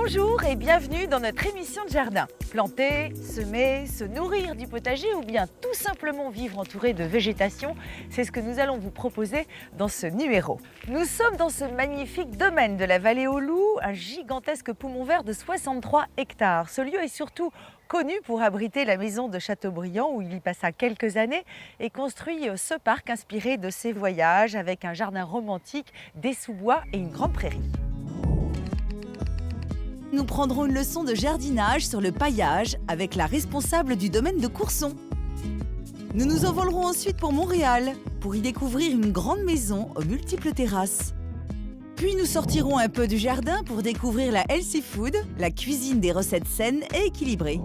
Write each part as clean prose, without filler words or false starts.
Bonjour et bienvenue dans notre émission de jardin. Planter, semer, se nourrir du potager ou bien tout simplement vivre entouré de végétation, c'est ce que nous allons vous proposer dans ce numéro. Nous sommes dans ce magnifique domaine de la vallée aux Loups, un gigantesque poumon vert de 63 hectares. Ce lieu est surtout connu pour abriter la maison de Chateaubriand où il y passa quelques années et construit ce parc inspiré de ses voyages avec un jardin romantique, des sous-bois et une grande prairie. Nous prendrons une leçon de jardinage sur le paillage avec la responsable du domaine de Courson. Nous nous envolerons ensuite pour Montréal pour y découvrir une grande maison aux multiples terrasses. Puis nous sortirons un peu du jardin pour découvrir la healthy food, la cuisine des recettes saines et équilibrées.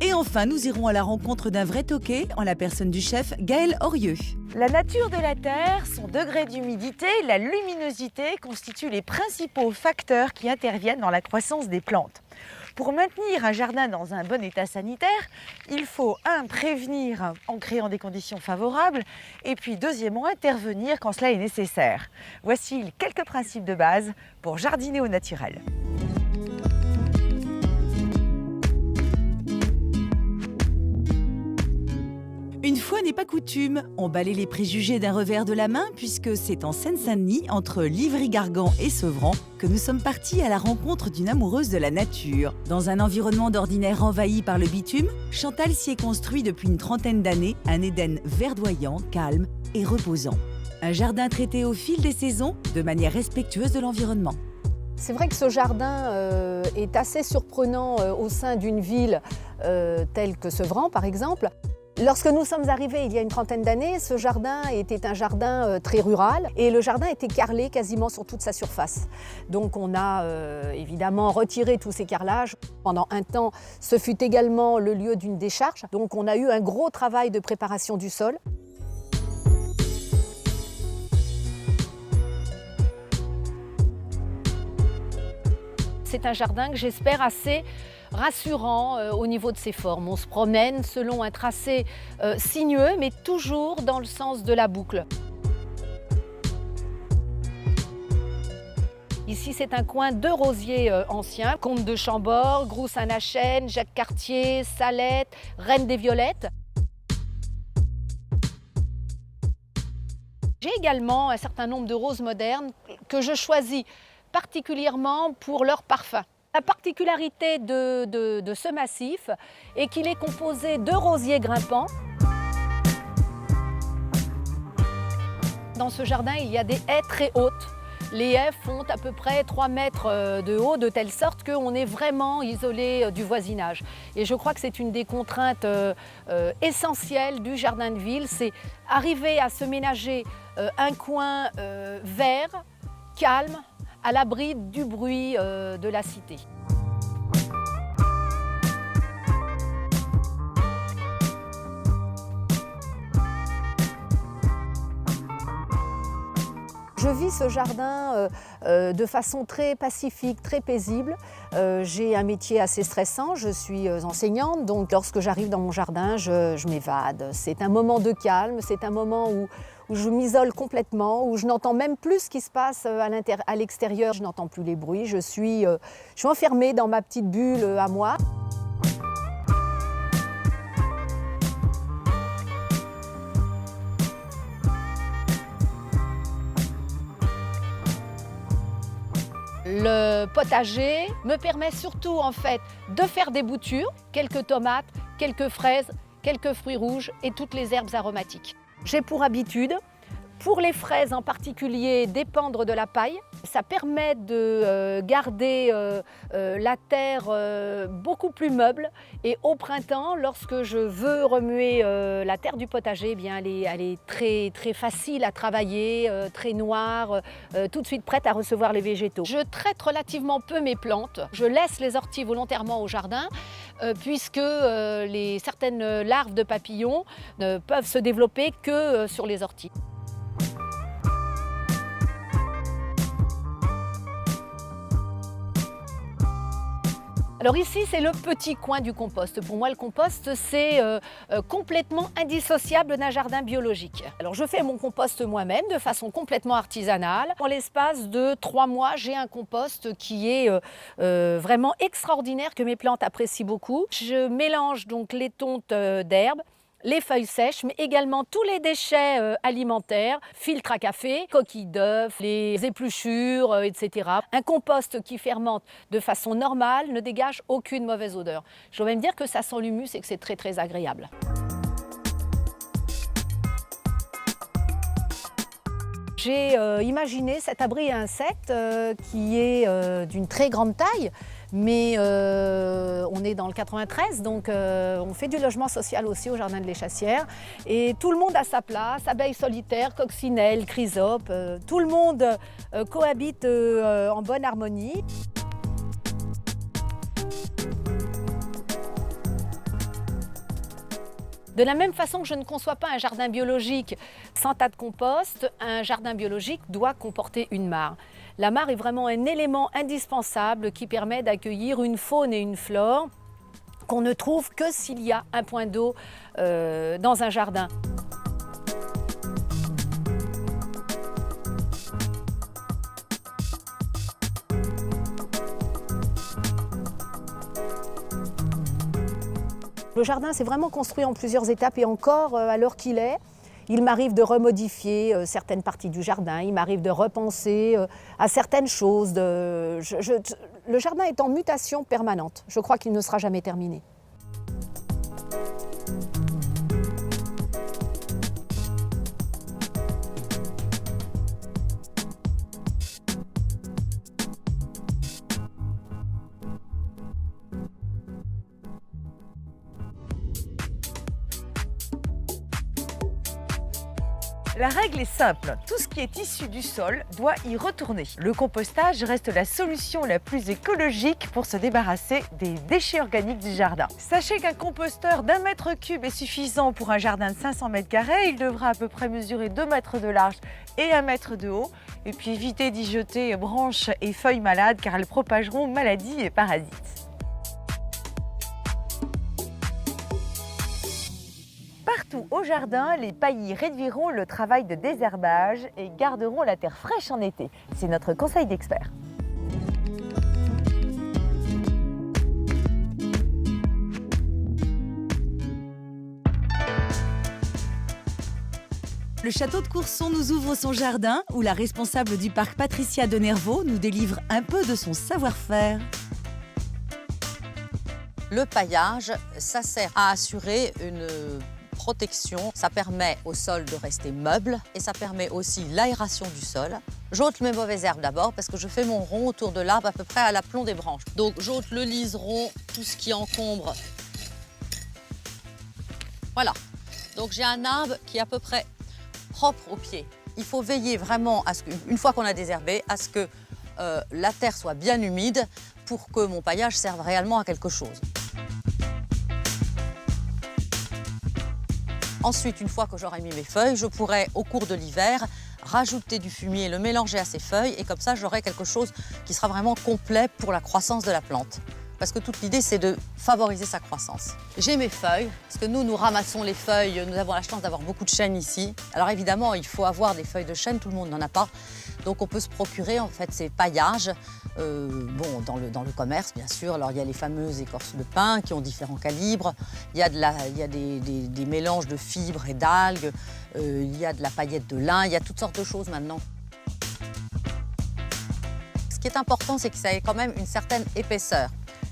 Et enfin, nous irons à la rencontre d'un vrai toqué en la personne du chef Gaël Orieux. La nature de la terre, son degré d'humidité, la luminosité constituent les principaux facteurs qui interviennent dans la croissance des plantes. Pour maintenir un jardin dans un bon état sanitaire, il faut prévenir en créant des conditions favorables et puis deuxièmement intervenir quand cela est nécessaire. Voici quelques principes de base pour jardiner au naturel. Une fois n'est pas coutume, on balaie les préjugés d'un revers de la main puisque c'est en Seine-Saint-Denis, entre Livry-Gargan et Sevran, que nous sommes partis à la rencontre d'une amoureuse de la nature. Dans un environnement d'ordinaire envahi par le bitume, Chantal s'y est construit depuis une trentaine d'années un Éden verdoyant, calme et reposant. Un jardin traité au fil des saisons, de manière respectueuse de l'environnement. C'est vrai que ce jardin est assez surprenant au sein d'une ville telle que Sevran, par exemple. Lorsque nous sommes arrivés il y a une trentaine d'années, ce jardin était un jardin très rural et le jardin était carrelé quasiment sur toute sa surface. Donc on a évidemment retiré tous ces carrelages. Pendant un temps, ce fut également le lieu d'une décharge. Donc on a eu un gros travail de préparation du sol. C'est un jardin que j'espère assez rassurant au niveau de ses formes. On se promène selon un tracé sinueux, mais toujours dans le sens de la boucle. Ici, c'est un coin de rosiers anciens, Comte de Chambord, Groux-Saint-Nachêne, Jacques Cartier, Salette, Reine des Violettes. J'ai également un certain nombre de roses modernes que je choisis particulièrement pour leur parfum. La particularité de ce massif est qu'il est composé de rosiers grimpants. Dans ce jardin, il y a des haies très hautes. Les haies font à peu près 3 mètres de haut, de telle sorte qu'on est vraiment isolé du voisinage. Et je crois que c'est une des contraintes essentielles du jardin de ville, c'est arriver à se ménager un coin vert, calme, à l'abri du bruit de la cité. Je vis ce jardin de façon très pacifique, très paisible. J'ai un métier assez stressant, je suis enseignante, donc lorsque j'arrive dans mon jardin, je m'évade. C'est un moment de calme, c'est un moment où je m'isole complètement, où je n'entends même plus ce qui se passe à l'extérieur. Je n'entends plus les bruits, je suis enfermée dans ma petite bulle à moi. Le potager me permet surtout en fait de faire des boutures, quelques tomates, quelques fraises, quelques fruits rouges et toutes les herbes aromatiques. J'ai pour habitude, pour les fraises en particulier, d'épandre de la paille. Ça permet de garder la terre beaucoup plus meuble. Et au printemps, lorsque je veux remuer la terre du potager, eh bien, elle est très, très facile à travailler, très noire, tout de suite prête à recevoir les végétaux. Je traite relativement peu mes plantes. Je laisse les orties volontairement au jardin puisque certaines larves de papillons ne peuvent se développer que sur les orties. Alors ici, c'est le petit coin du compost. Pour moi, le compost, c'est complètement indissociable d'un jardin biologique. Alors je fais mon compost moi-même de façon complètement artisanale. En l'espace de 3 mois, j'ai un compost qui est vraiment extraordinaire, que mes plantes apprécient beaucoup. Je mélange donc les tontes d'herbes, les feuilles sèches, mais également tous les déchets alimentaires, filtres à café, coquilles d'œufs, les épluchures, etc. Un compost qui fermente de façon normale ne dégage aucune mauvaise odeur. Je dois même dire que ça sent l'humus et que c'est très très agréable. J'ai imaginé cet abri à insectes qui est d'une très grande taille, mais on est dans le 93, donc on fait du logement social aussi au jardin de l'Échassière. Et tout le monde a sa place, abeilles solitaires, coccinelles, chrysopes, tout le monde cohabite en bonne harmonie. De la même façon que je ne conçois pas un jardin biologique sans tas de compost, un jardin biologique doit comporter une mare. La mare est vraiment un élément indispensable qui permet d'accueillir une faune et une flore qu'on ne trouve que s'il y a un point d'eau dans un jardin. Le jardin, c'est vraiment construit en plusieurs étapes et encore à l'heure qu'il est, il m'arrive de remodifier certaines parties du jardin, il m'arrive de repenser à certaines choses. Le jardin est en mutation permanente. Je crois qu'il ne sera jamais terminé. La règle est simple, tout ce qui est issu du sol doit y retourner. Le compostage reste la solution la plus écologique pour se débarrasser des déchets organiques du jardin. Sachez qu'un composteur d'1 mètre cube est suffisant pour un jardin de 500 mètres carrés. Il devra à peu près mesurer 2 mètres de large et 1 mètre de haut. Et puis évitez d'y jeter branches et feuilles malades car elles propageront maladies et parasites. Partout au jardin, les paillis réduiront le travail de désherbage et garderont la terre fraîche en été. C'est notre conseil d'expert. Le château de Courson nous ouvre son jardin où la responsable du parc Patricia de Nervaux nous délivre un peu de son savoir-faire. Le paillage, ça sert à assurer une protection. Ça permet au sol de rester meuble et ça permet aussi l'aération du sol. J'ôte mes mauvaises herbes d'abord parce que je fais mon rond autour de l'arbre à peu près à l'aplomb des branches. Donc j'ôte le liseron, tout ce qui encombre. Voilà. Donc j'ai un arbre qui est à peu près propre au pied. Il faut veiller vraiment à ce qu'une fois qu'on a désherbé, à ce que la terre soit bien humide pour que mon paillage serve réellement à quelque chose. Ensuite, une fois que j'aurai mis mes feuilles, je pourrai, au cours de l'hiver, rajouter du fumier, le mélanger à ces feuilles et comme ça, j'aurai quelque chose qui sera vraiment complet pour la croissance de la plante. Parce que toute l'idée, c'est de favoriser sa croissance. J'ai mes feuilles, parce que nous ramassons les feuilles, nous avons la chance d'avoir beaucoup de chênes ici. Alors évidemment, il faut avoir des feuilles de chêne, tout le monde n'en a pas. Donc on peut se procurer en fait ces paillages, dans le commerce bien sûr. Alors il y a les fameuses écorces de pin qui ont différents calibres, il y a des mélanges de fibres et d'algues, il y a de la paillette de lin, il y a toutes sortes de choses maintenant. Ce qui est important, c'est que ça ait quand même une certaine épaisseur.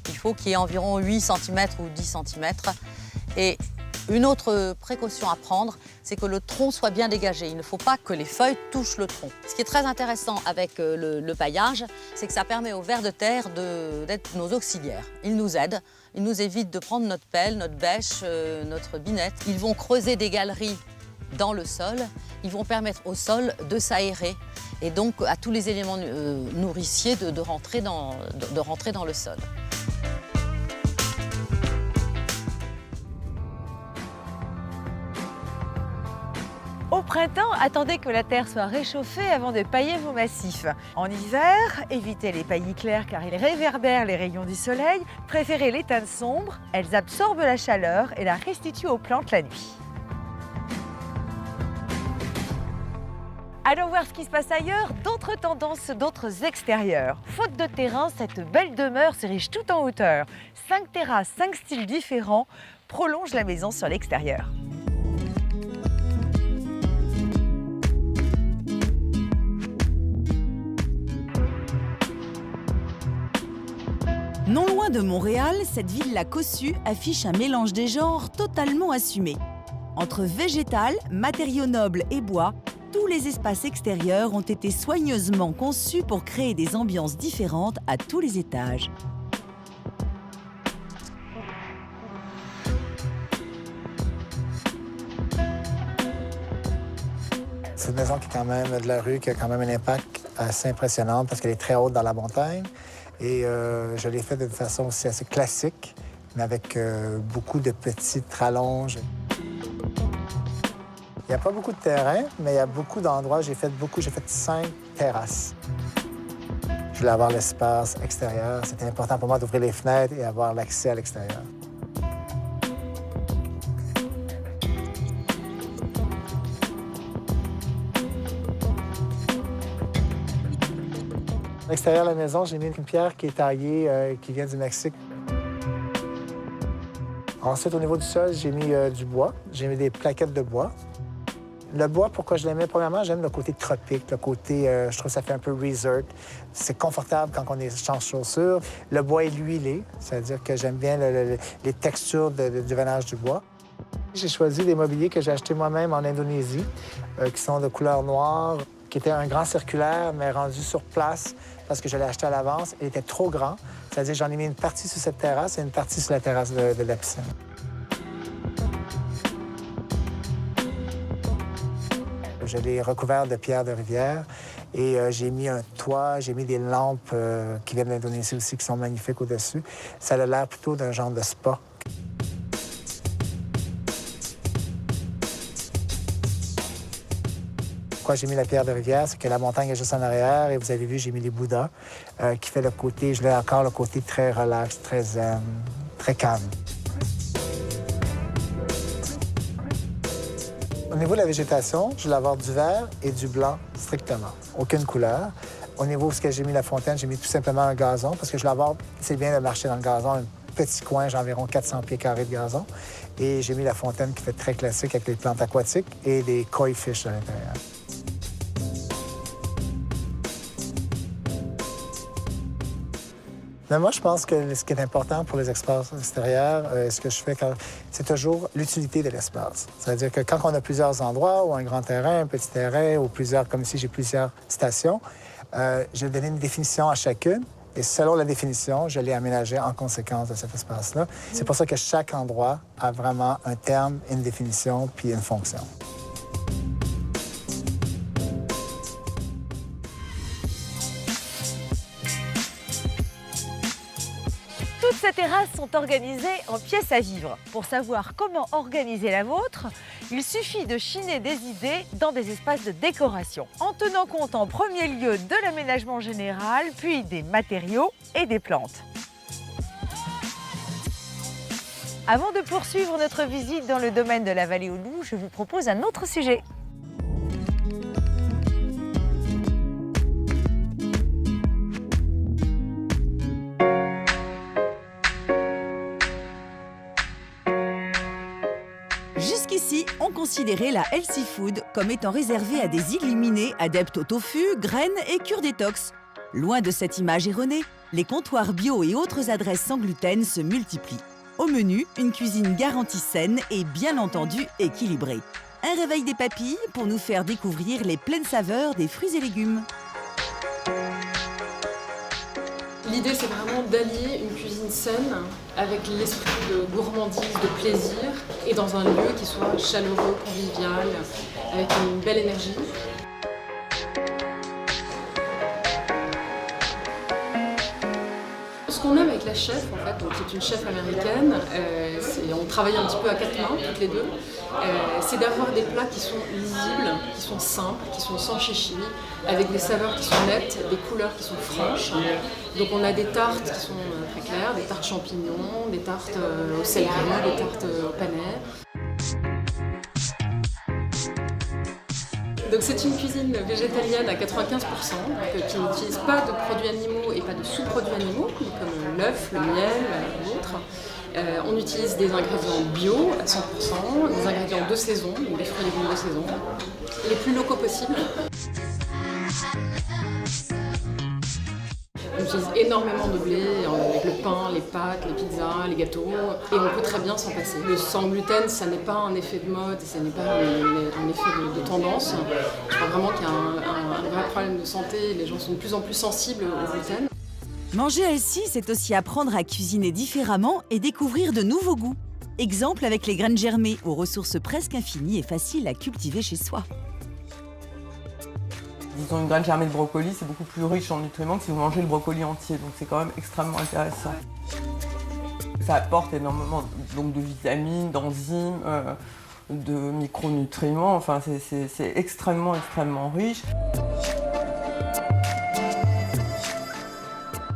Il faut qu'il y ait environ 8 cm ou 10 cm. Et une autre précaution à prendre, c'est que le tronc soit bien dégagé. Il ne faut pas que les feuilles touchent le tronc. Ce qui est très intéressant avec le paillage, c'est que ça permet aux vers de terre d'être nos auxiliaires. Ils nous aident, ils nous évitent de prendre notre pelle, notre bêche, notre binette. Ils vont creuser des galeries dans le sol, ils vont permettre au sol de s'aérer et donc à tous les éléments nourriciers de rentrer dans le sol. Au printemps, attendez que la terre soit réchauffée avant de pailler vos massifs. En hiver, évitez les paillis clairs car ils réverbèrent les rayons du soleil. Préférez les teintes sombres, elles absorbent la chaleur et la restituent aux plantes la nuit. Allons voir ce qui se passe ailleurs, d'autres tendances, d'autres extérieurs. Faute de terrain, cette belle demeure s'érige tout en hauteur. 5 terrasses, 5 styles différents prolongent la maison sur l'extérieur. Non loin de Montréal, cette villa cossue affiche un mélange des genres totalement assumé. Entre végétal, matériaux nobles et bois, tous les espaces extérieurs ont été soigneusement conçus pour créer des ambiances différentes à tous les étages. C'est une maison qui est quand même de la rue, qui a quand même un impact assez impressionnant parce qu'elle est très haute dans la montagne. Et je l'ai fait d'une façon aussi assez classique, mais avec beaucoup de petites rallonges. Il n'y a pas beaucoup de terrain, mais il y a beaucoup d'endroits. J'ai fait 5 terrasses. Je voulais avoir l'espace extérieur. C'était important pour moi d'ouvrir les fenêtres et avoir l'accès à l'extérieur. À l'extérieur de la maison, j'ai mis une pierre qui est taillée, qui vient du Mexique. Ensuite, au niveau du sol, j'ai mis du bois. J'ai mis des plaquettes de bois. Le bois, pourquoi je l'aimais? Premièrement, j'aime le côté tropique, le côté, je trouve que ça fait un peu resort. C'est confortable quand on est sans chaussures. Le bois est huilé, c'est-à-dire que j'aime bien les textures du veinage du bois. J'ai choisi des mobiliers que j'ai achetés moi-même en Indonésie, qui sont de couleur noire, qui était un grand circulaire, mais rendu sur place parce que je l'ai acheté à l'avance. Il était trop grand, c'est-à-dire j'en ai mis une partie sur cette terrasse et une partie sur la terrasse de la piscine. Je l'ai recouvert de pierres de rivière et j'ai mis un toit, j'ai mis des lampes qui viennent d'Indonésie aussi, qui sont magnifiques au-dessus. Ça a l'air plutôt d'un genre de spa. Pourquoi j'ai mis la pierre de rivière, c'est que la montagne est juste en arrière et vous avez vu, j'ai mis les Bouddhas qui fait le côté, je l'ai encore le côté très relax, très zen, très calme. Au niveau de la végétation, je vais avoir du vert et du blanc strictement, aucune couleur. Au niveau où j'ai mis la fontaine, j'ai mis tout simplement un gazon parce que je vais avoir, c'est bien de marcher dans le gazon, un petit coin, j'ai environ 400 pieds carrés de gazon. Et j'ai mis la fontaine qui fait très classique avec les plantes aquatiques et des koi fish à l'intérieur. Mais moi, je pense que ce qui est important pour les espaces extérieurs, ce que je fais, c'est toujours l'utilité de l'espace. C'est-à-dire que quand on a plusieurs endroits, ou un grand terrain, un petit terrain, ou plusieurs, comme ici, j'ai plusieurs stations, je vais donner une définition à chacune. Et selon la définition, je l'ai aménagé en conséquence de cet espace-là. C'est pour ça que chaque endroit a vraiment un terme, une définition, puis une fonction. Toutes ces terrasses sont organisées en pièces à vivre. Pour savoir comment organiser la vôtre, il suffit de chiner des idées dans des espaces de décoration, en tenant compte en premier lieu de l'aménagement général, puis des matériaux et des plantes. Avant de poursuivre notre visite dans le domaine de la Vallée aux Loups, je vous propose un autre sujet. Jusqu'ici, on considérait la healthy food comme étant réservée à des illuminés adeptes au tofu, graines et cure détox. Loin de cette image erronée, les comptoirs bio et autres adresses sans gluten se multiplient. Au menu, une cuisine garantie saine et bien entendu équilibrée. Un réveil des papilles pour nous faire découvrir les pleines saveurs des fruits et légumes. L'idée, c'est vraiment d'allier une cuisine saine avec l'esprit de gourmandise, de plaisir, et dans un lieu qui soit chaleureux, convivial, avec une belle énergie. Ce ce qu'on aime avec la chef, en fait, donc, qui est une chef américaine, on travaille un petit peu à 4 mains, toutes les deux, c'est d'avoir des plats qui sont lisibles, qui sont simples, qui sont sans chichi, avec des saveurs qui sont nettes, des couleurs qui sont franches. Donc on a des tartes qui sont très claires, des tartes champignons, des tartes au céleri, des tartes au panais. Donc c'est une cuisine végétalienne à 95%, qui n'utilise pas de produits animaux et pas de sous-produits animaux, comme l'œuf, le miel ou autres. On utilise des ingrédients bio à 100%, des ingrédients de saison, donc des fruits et légumes de saison, les plus locaux possibles. On utilise énormément de blé avec le pain, les pâtes, les pizzas, les gâteaux, et on peut très bien s'en passer. Le sans gluten, ça n'est pas un effet de mode, ça n'est pas un effet de tendance. Je crois vraiment qu'il y a un vrai problème de santé, les gens sont de plus en plus sensibles au gluten. Manger healthy, c'est aussi apprendre à cuisiner différemment et découvrir de nouveaux goûts. Exemple avec les graines germées, aux ressources presque infinies et faciles à cultiver chez soi. Disons, une graine germée de brocoli, c'est beaucoup plus riche en nutriments que si vous mangez le brocoli entier, donc c'est quand même extrêmement intéressant. Ça apporte énormément donc, de vitamines, d'enzymes, de micronutriments, enfin c'est extrêmement riche.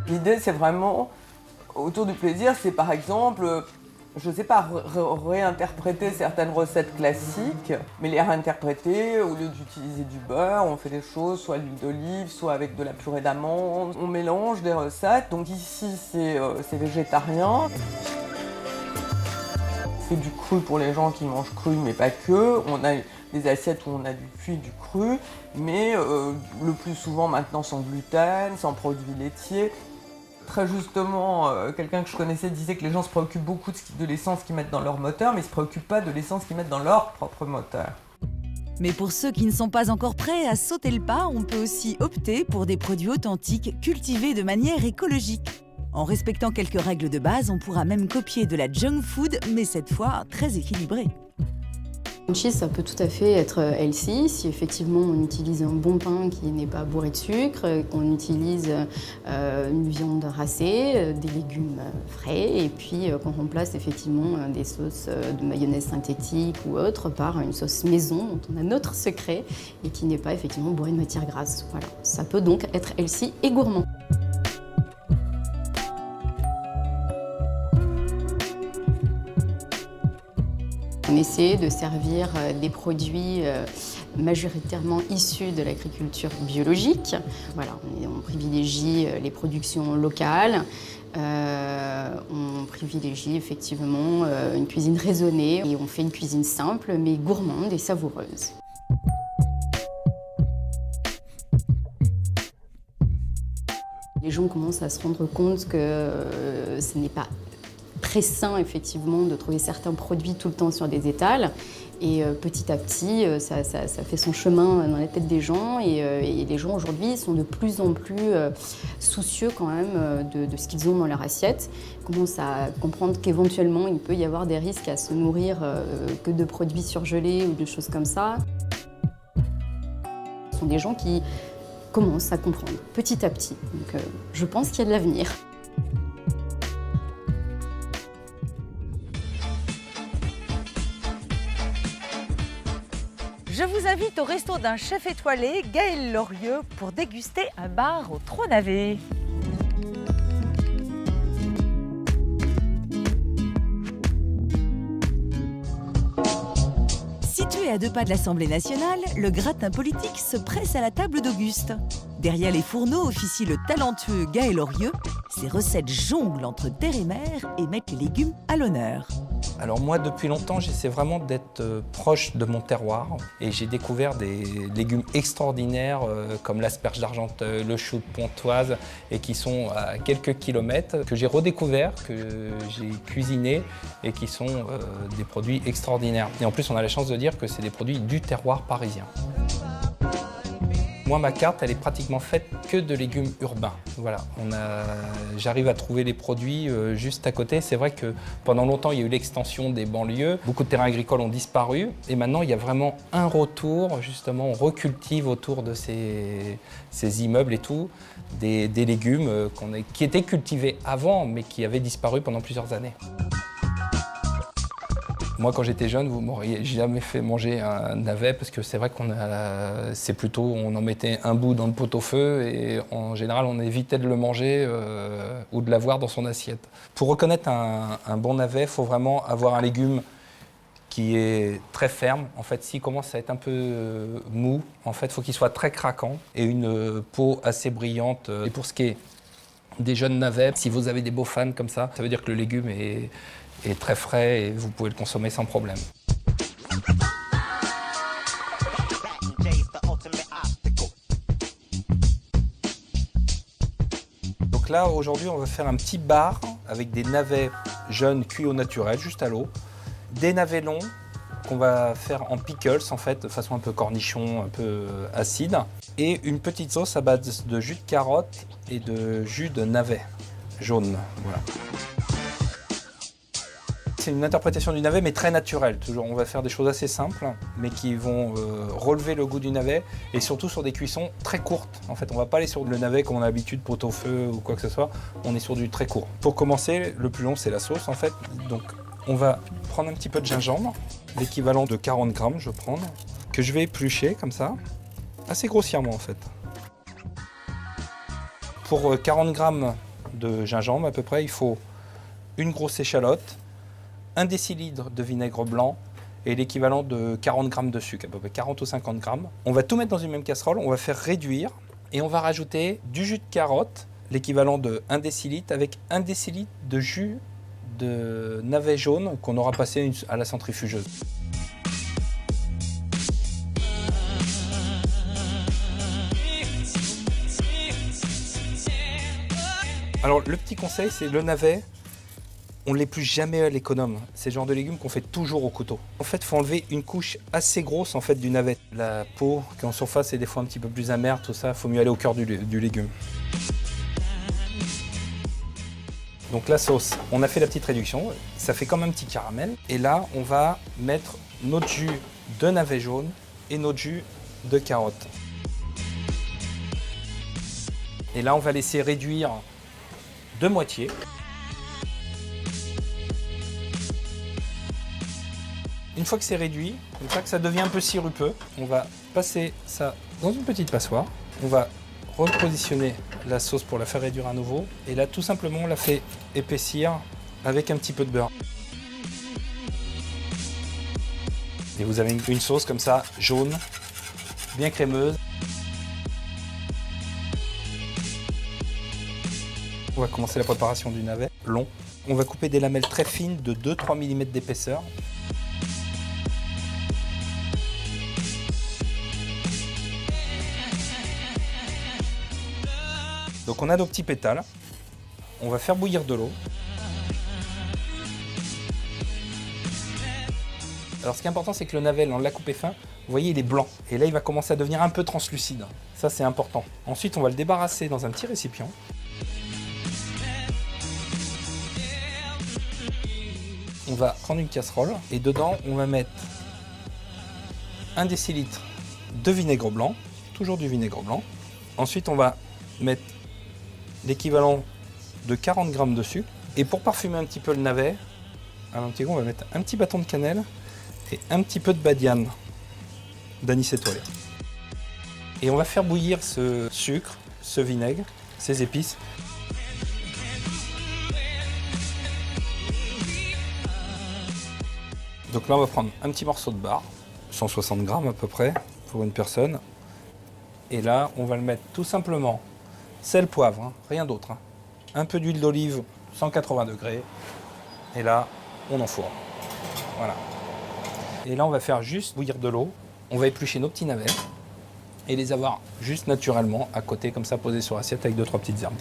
L'idée, c'est vraiment, autour du plaisir, c'est par exemple, je ne sais pas, réinterpréter certaines recettes classiques, mais les réinterpréter, au lieu d'utiliser du beurre, on fait des choses, soit à l'huile d'olive, soit avec de la purée d'amande. On mélange des recettes, donc ici, c'est végétarien. C'est du cru pour les gens qui mangent cru, mais pas que. On a des assiettes où on a du cuit, du cru, mais le plus souvent maintenant sans gluten, sans produits laitiers. Très justement, quelqu'un que je connaissais disait que les gens se préoccupent beaucoup de l'essence qu'ils mettent dans leur moteur, mais ils ne se préoccupent pas de l'essence qu'ils mettent dans leur propre moteur. Mais pour ceux qui ne sont pas encore prêts à sauter le pas, on peut aussi opter pour des produits authentiques, cultivés de manière écologique. En respectant quelques règles de base, on pourra même copier de la junk food, mais cette fois très équilibrée. Une cheese, ça peut tout à fait être healthy si effectivement on utilise un bon pain qui n'est pas bourré de sucre, qu'on utilise une viande racée, des légumes frais et puis qu'on remplace effectivement des sauces de mayonnaise synthétique ou autre par une sauce maison dont on a notre secret et qui n'est pas effectivement bourrée de matière grasse. Voilà. Ça peut donc être healthy et gourmand. On essaie de servir des produits majoritairement issus de l'agriculture biologique. Voilà, on privilégie les productions locales. On privilégie effectivement une cuisine raisonnée et on fait une cuisine simple mais gourmande et savoureuse. Les gens commencent à se rendre compte que ce n'est pas très sain effectivement de trouver certains produits tout le temps sur des étals et petit à petit ça fait son chemin dans la tête des gens et les gens aujourd'hui sont de plus en plus soucieux quand même de ce qu'ils ont dans leur assiette, commencent à comprendre qu'éventuellement il peut y avoir des risques à se nourrir que de produits surgelés ou de choses comme ça. Ce sont des gens qui commencent à comprendre petit à petit, donc je pense qu'il y a de l'avenir. Je vous invite au resto d'un chef étoilé, Gaël Lorieux, pour déguster un bar au Tronnavet. Situé à 2 pas de l'Assemblée nationale, le gratin politique se presse à la table d'Auguste. Derrière les fourneaux officie le talentueux Gaël Lorieux. Ses recettes jonglent entre terre et mer et mettent les légumes à l'honneur. Alors moi, depuis longtemps, j'essaie vraiment d'être proche de mon terroir et j'ai découvert des légumes extraordinaires comme l'asperge d'Argenteuil, le chou de Pontoise et qui sont à quelques kilomètres, que j'ai redécouvert, que j'ai cuisiné et qui sont des produits extraordinaires. Et en plus, on a la chance de dire que c'est des produits du terroir parisien. Moi, ma carte, elle est pratiquement faite que de légumes urbains. Voilà, j'arrive à trouver les produits juste à côté. C'est vrai que pendant longtemps, il y a eu l'extension des banlieues. Beaucoup de terrains agricoles ont disparu. Et maintenant, il y a vraiment un retour. Justement, on recultive autour de ces immeubles et tout, des légumes qui étaient cultivés avant, mais qui avaient disparu pendant plusieurs années. Moi, quand j'étais jeune, vous m'auriez jamais fait manger un navet parce que c'est vrai qu'on on en mettait un bout dans le pot-au-feu et en général, on évitait de le manger ou de l'avoir dans son assiette. Pour reconnaître un bon navet, il faut vraiment avoir un légume qui est très ferme. En fait, s'il commence à être un peu mou, en fait, il faut qu'il soit très craquant et une peau assez brillante. Et pour ce qui est des jeunes navets, si vous avez des beaux fans comme ça veut dire que le légume est très frais et vous pouvez le consommer sans problème. Donc là, aujourd'hui, on va faire un petit bar avec des navets jeunes cuits au naturel, juste à l'eau. Des navets longs qu'on va faire en pickles, en fait, de façon un peu cornichon, un peu acide. Et une petite sauce à base de jus de carotte et de jus de navet jaune. Voilà. C'est une interprétation du navet, mais très naturelle. Toujours, on va faire des choses assez simples, mais qui vont relever le goût du navet, et surtout sur des cuissons très courtes. En fait, on ne va pas aller sur le navet comme on a l'habitude, pot-au-feu ou quoi que ce soit. On est sur du très court. Pour commencer, le plus long, c'est la sauce, en fait. Donc, on va prendre un petit peu de gingembre, l'équivalent de 40 grammes, je vais prendre, que je vais éplucher comme ça, assez grossièrement, en fait. Pour 40 grammes de gingembre, à peu près, il faut une grosse échalote, 1 décilitre de vinaigre blanc et l'équivalent de 40 grammes de sucre, à peu près 40 ou 50 grammes. On va tout mettre dans une même casserole, on va faire réduire et on va rajouter du jus de carotte, l'équivalent de 1 décilitre, avec 1 décilitre de jus de navet jaune qu'on aura passé à la centrifugeuse. Alors le petit conseil, c'est le navet, on ne l'épluche jamais à l'économe. C'est le genre de légumes qu'on fait toujours au couteau. En fait, il faut enlever une couche assez grosse en fait, du navet. La peau qui est en surface est des fois un petit peu plus amère, tout ça, il faut mieux aller au cœur du légume. Donc la sauce, on a fait la petite réduction, ça fait comme un petit caramel. Et là, on va mettre notre jus de navet jaune et notre jus de carotte. Et là, on va laisser réduire de moitié. Une fois que c'est réduit, comme ça que ça devient un peu sirupeux, on va passer ça dans une petite passoire. On va repositionner la sauce pour la faire réduire à nouveau. Et là, tout simplement, on la fait épaissir avec un petit peu de beurre. Et vous avez une sauce comme ça, jaune, bien crémeuse. On va commencer la préparation du navet long. On va couper des lamelles très fines de 2-3 mm d'épaisseur. Donc on a nos petits pétales, on va faire bouillir de l'eau. Alors ce qui est important, c'est que le navet, on l'a coupé fin, vous voyez il est blanc. Et là il va commencer à devenir un peu translucide, ça c'est important. Ensuite on va le débarrasser dans un petit récipient. On va prendre une casserole et dedans on va mettre 1 décilitre de vinaigre blanc, toujours du vinaigre blanc. Ensuite on va mettre l'équivalent de 40 grammes de sucre. Et pour parfumer un petit peu le navet, on va mettre un petit bâton de cannelle et un petit peu de badiane, d'anis étoilé. Et on va faire bouillir ce sucre, ce vinaigre, ces épices. Donc là on va prendre un petit morceau de bar, 160 grammes à peu près pour une personne. Et là on va le mettre tout simplement sel, poivre, hein, rien d'autre. Hein. Un peu d'huile d'olive, 180 degrés. Et là, on enfourne. Voilà. Et là, on va faire juste bouillir de l'eau. On va éplucher nos petits navets et les avoir juste naturellement à côté, comme ça, posés sur l'assiette avec 2-3 petites herbes.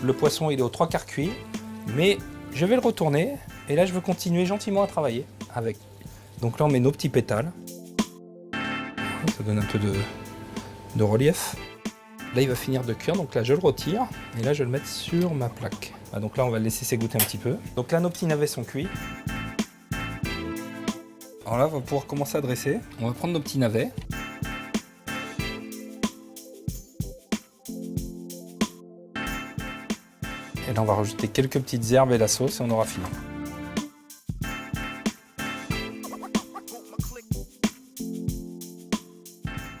Le poisson, il est aux 3/4 cuit, mais je vais le retourner. Et là, je veux continuer gentiment à travailler avec. Donc là, on met nos petits pétales. Ça donne un peu de relief. Là, il va finir de cuire, donc là, je le retire. Et là, je vais le mettre sur ma plaque. Ah, donc là, on va le laisser s'égoutter un petit peu. Donc là, nos petits navets sont cuits. Alors là, on va pouvoir commencer à dresser. On va prendre nos petits navets. Et là, on va rajouter quelques petites herbes et la sauce et on aura fini.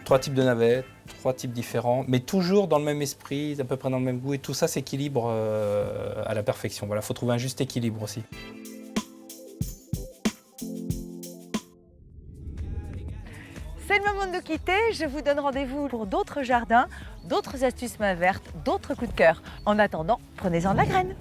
Trois types de navets, 3 types différents, mais toujours dans le même esprit, à peu près dans le même goût. Et tout ça s'équilibre à la perfection. Voilà, il faut trouver un juste équilibre aussi. C'est le moment de nous quitter. Je vous donne rendez-vous pour d'autres jardins, d'autres astuces main verte, d'autres coups de cœur. En attendant, prenez-en de la graine.